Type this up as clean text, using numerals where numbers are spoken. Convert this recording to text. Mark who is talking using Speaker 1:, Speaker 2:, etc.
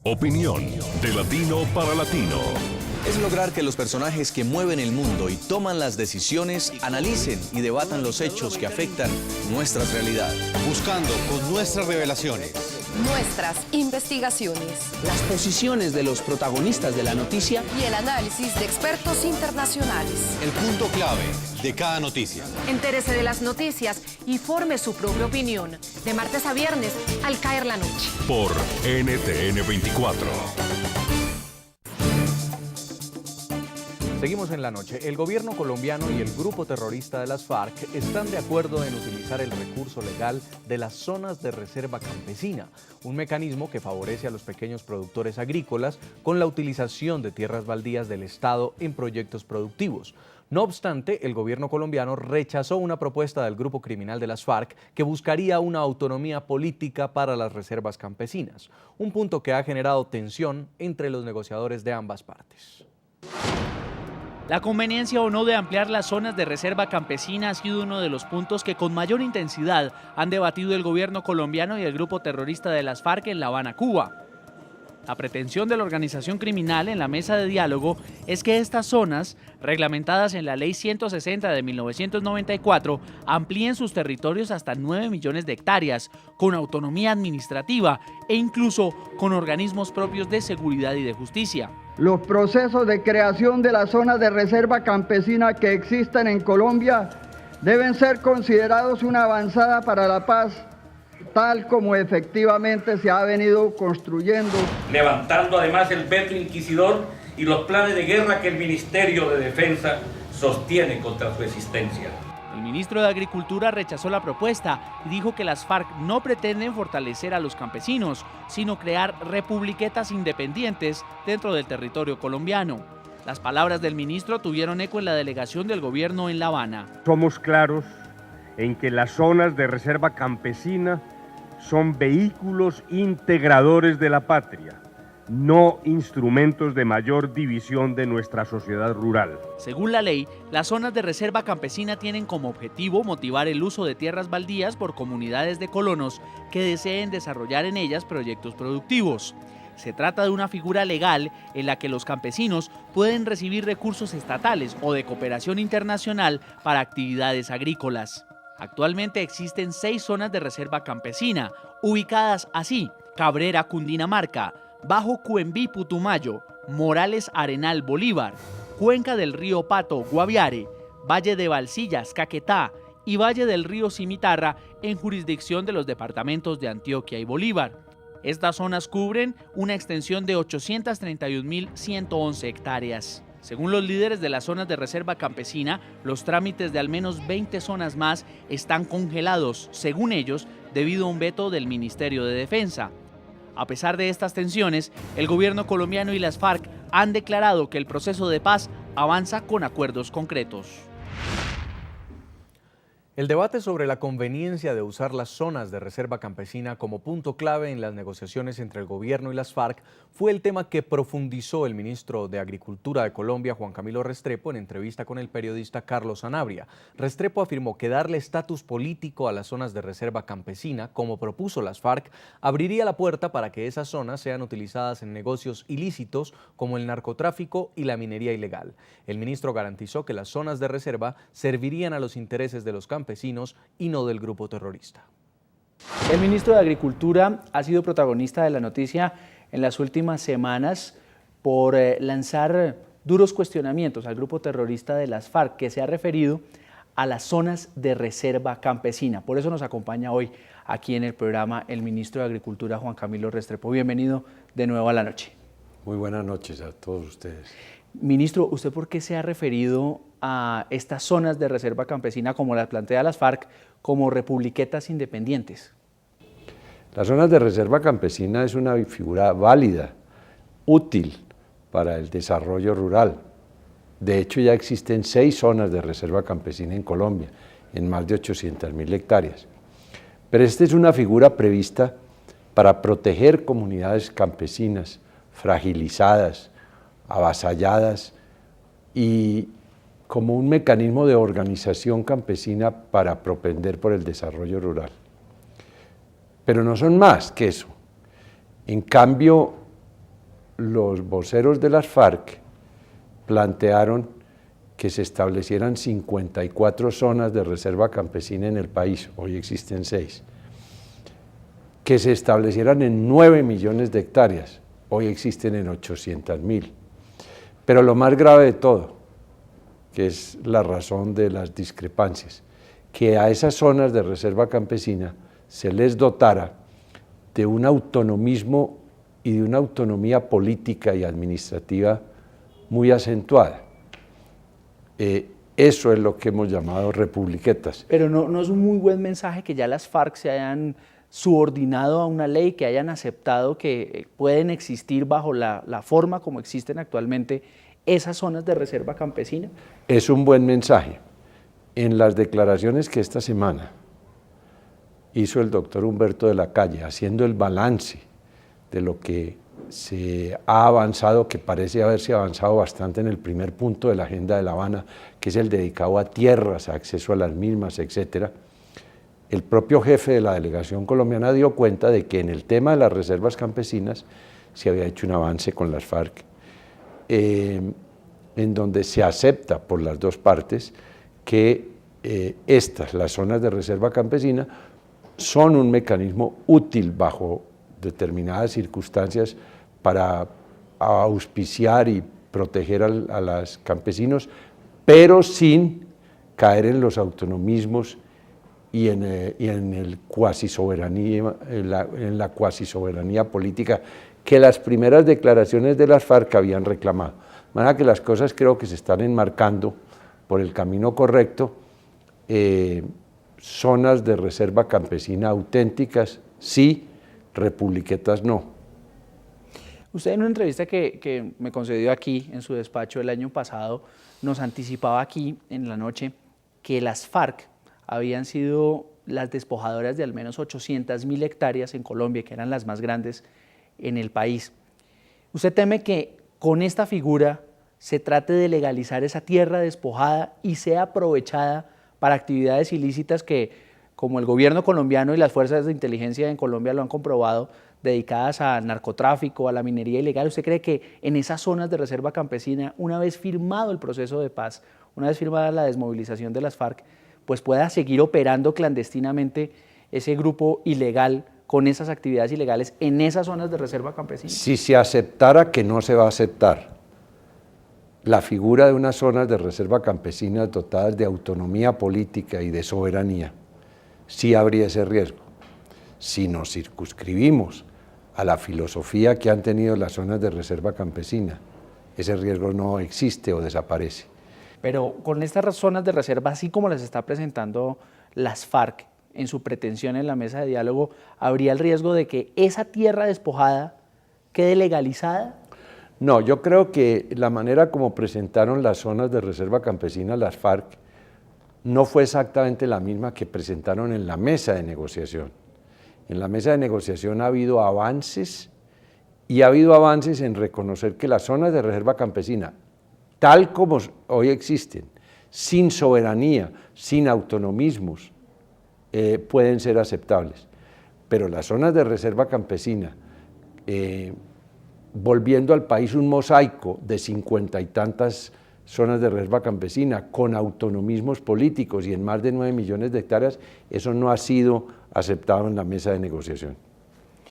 Speaker 1: Opinión de latino para latino.
Speaker 2: Es lograr que los personajes que mueven el mundo y toman las decisiones analicen y debatan los hechos que afectan nuestra realidad.
Speaker 3: Buscando con nuestras revelaciones,
Speaker 4: nuestras investigaciones,
Speaker 5: las posiciones de los protagonistas de la noticia
Speaker 4: y el análisis de expertos internacionales.
Speaker 3: El punto clave de cada noticia.
Speaker 6: Entérese de las noticias y forme su propia opinión. De martes a viernes, al caer la noche.
Speaker 1: Por NTN 24.
Speaker 7: Seguimos en la noche. El gobierno colombiano y el grupo terrorista de las FARC están de acuerdo en utilizar el recurso legal de las zonas de reserva campesina, un mecanismo que favorece a los pequeños productores agrícolas con la utilización de tierras baldías del Estado en proyectos productivos. No obstante, el gobierno colombiano rechazó una propuesta del grupo criminal de las FARC que buscaría una autonomía política para las reservas campesinas, un punto que ha generado tensión entre los negociadores de ambas partes.
Speaker 8: La conveniencia o no de ampliar las zonas de reserva campesina ha sido uno de los puntos que con mayor intensidad han debatido el gobierno colombiano y el grupo terrorista de las FARC en La Habana, Cuba. La pretensión de la organización criminal en la mesa de diálogo es que estas zonas, reglamentadas en la Ley 160 de 1994, amplíen sus territorios hasta 9 millones de hectáreas, con autonomía administrativa e incluso con organismos propios de seguridad y de justicia.
Speaker 9: Los procesos de creación de las zonas de reserva campesina que existen en Colombia deben ser considerados una avanzada para la paz, tal como efectivamente se ha venido construyendo.
Speaker 10: Levantando además el veto inquisidor y los planes de guerra que el Ministerio de Defensa sostiene contra su existencia.
Speaker 8: El ministro de Agricultura rechazó la propuesta y dijo que las FARC no pretenden fortalecer a los campesinos, sino crear republiquetas independientes dentro del territorio colombiano. Las palabras del ministro tuvieron eco en la delegación del gobierno en La Habana.
Speaker 11: Somos claros en que las zonas de reserva campesina son vehículos integradores de la patria, no instrumentos de mayor división de nuestra sociedad rural.
Speaker 8: Según la ley, las zonas de reserva campesina tienen como objetivo motivar el uso de tierras baldías por comunidades de colonos que deseen desarrollar en ellas proyectos productivos. Se trata de una figura legal en la que los campesinos pueden recibir recursos estatales o de cooperación internacional para actividades agrícolas. Actualmente existen 6 zonas de reserva campesina, ubicadas así: Cabrera, Cundinamarca, Bajo Cuembí, Putumayo, Morales, Arenal, Bolívar, Cuenca del río Pato, Guaviare, Valle de Balsillas, Caquetá y Valle del río Cimitarra, en jurisdicción de los departamentos de Antioquia y Bolívar. Estas zonas cubren una extensión de 831.111 hectáreas. Según los líderes de las zonas de reserva campesina, los trámites de al menos 20 zonas más están congelados, según ellos, debido a un veto del Ministerio de Defensa. A pesar de estas tensiones, el gobierno colombiano y las FARC han declarado que el proceso de paz avanza con acuerdos concretos.
Speaker 7: El debate sobre la conveniencia de usar las zonas de reserva campesina como punto clave en las negociaciones entre el gobierno y las FARC fue el tema que profundizó el ministro de Agricultura de Colombia, Juan Camilo Restrepo, en entrevista con el periodista Carlos Sanabria. Restrepo afirmó que darle estatus político a las zonas de reserva campesina, como propuso las FARC, abriría la puerta para que esas zonas sean utilizadas en negocios ilícitos como el narcotráfico y la minería ilegal. El ministro garantizó que las zonas de reserva servirían a los intereses de los campesinos y no del grupo terrorista.
Speaker 5: El ministro de Agricultura ha sido protagonista de la noticia en las últimas semanas por lanzar duros cuestionamientos al grupo terrorista de las FARC, que se ha referido a las zonas de reserva campesina. Por eso nos acompaña hoy aquí en el programa el ministro de Agricultura, Juan Camilo Restrepo. Bienvenido de nuevo a La Noche.
Speaker 12: Muy buenas noches a todos ustedes.
Speaker 5: Ministro, ¿usted por qué se ha referido a estas zonas de reserva campesina, como las plantea las FARC, como republiquetas independientes?
Speaker 12: Las zonas de reserva campesina es una figura válida, útil para el desarrollo rural. De hecho, ya existen 6 zonas de reserva campesina en Colombia, en más de 800.000 hectáreas. Pero esta es una figura prevista para proteger comunidades campesinas fragilizadas, avasalladas, y como un mecanismo de organización campesina para propender por el desarrollo rural. Pero no son más que eso. En cambio, los voceros de las FARC plantearon que se establecieran 54 zonas de reserva campesina en el país, hoy existen 6, que se establecieran en 9 millones de hectáreas, hoy existen en 800.000. Pero lo más grave de todo, que es la razón de las discrepancias, que a esas zonas de reserva campesina se les dotara de un autonomismo y de una autonomía política y administrativa muy acentuada. Eso es lo que hemos llamado republiquetas.
Speaker 5: Pero no es un muy buen mensaje que ya las FARC se hayan subordinado a una ley, que hayan aceptado que pueden existir bajo la forma como existen actualmente esas zonas de reserva campesina.
Speaker 12: Es un buen mensaje. En las declaraciones que esta semana hizo el doctor Humberto de la Calle, haciendo el balance de lo que se ha avanzado, que parece haberse avanzado bastante en el primer punto de la Agenda de La Habana, que es el dedicado a tierras, a acceso a las mismas, etcétera. El propio jefe de la delegación colombiana dio cuenta de que en el tema de las reservas campesinas se había hecho un avance con las FARC, en donde se acepta por las dos partes que las zonas de reserva campesina, son un mecanismo útil bajo determinadas circunstancias para auspiciar y proteger a los campesinos, pero sin caer en los autonomismos y en la cuasisoberanía política que las primeras declaraciones de las FARC habían reclamado. De manera que las cosas creo que se están enmarcando por el camino correcto. Zonas de reserva campesina auténticas, sí, republiquetas no.
Speaker 5: Usted en una entrevista que me concedió aquí en su despacho el año pasado, nos anticipaba aquí en la noche que las FARC habían sido las despojadoras de al menos 800.000 hectáreas en Colombia, que eran las más grandes en el país. ¿Usted teme que con esta figura se trate de legalizar esa tierra despojada y sea aprovechada para actividades ilícitas que, como el gobierno colombiano y las fuerzas de inteligencia en Colombia lo han comprobado, dedicadas al narcotráfico, a la minería ilegal? ¿Usted cree que en esas zonas de reserva campesina, una vez firmado el proceso de paz, una vez firmada la desmovilización de las FARC, pues pueda seguir operando clandestinamente ese grupo ilegal con esas actividades ilegales en esas zonas de reserva campesina?
Speaker 12: Si se aceptara, que no se va a aceptar, la figura de unas zonas de reserva campesina dotadas de autonomía política y de soberanía, sí habría ese riesgo. Si nos circunscribimos a la filosofía que han tenido las zonas de reserva campesina, ese riesgo no existe o desaparece.
Speaker 5: Pero con estas zonas de reserva, así como las está presentando las FARC en su pretensión en la mesa de diálogo, ¿habría el riesgo de que esa tierra despojada quede legalizada?
Speaker 12: No, yo creo que la manera como presentaron las zonas de reserva campesina las FARC no fue exactamente la misma que presentaron en la mesa de negociación. En la mesa de negociación ha habido avances, y ha habido avances en reconocer que las zonas de reserva campesina, tal como hoy existen, sin soberanía, sin autonomismos, pueden ser aceptables. Pero las zonas de reserva campesina, volviendo al país un mosaico de 50 y tantas zonas de reserva campesina, con autonomismos políticos y en más de 9 millones de hectáreas, eso no ha sido aceptado en la mesa de negociación.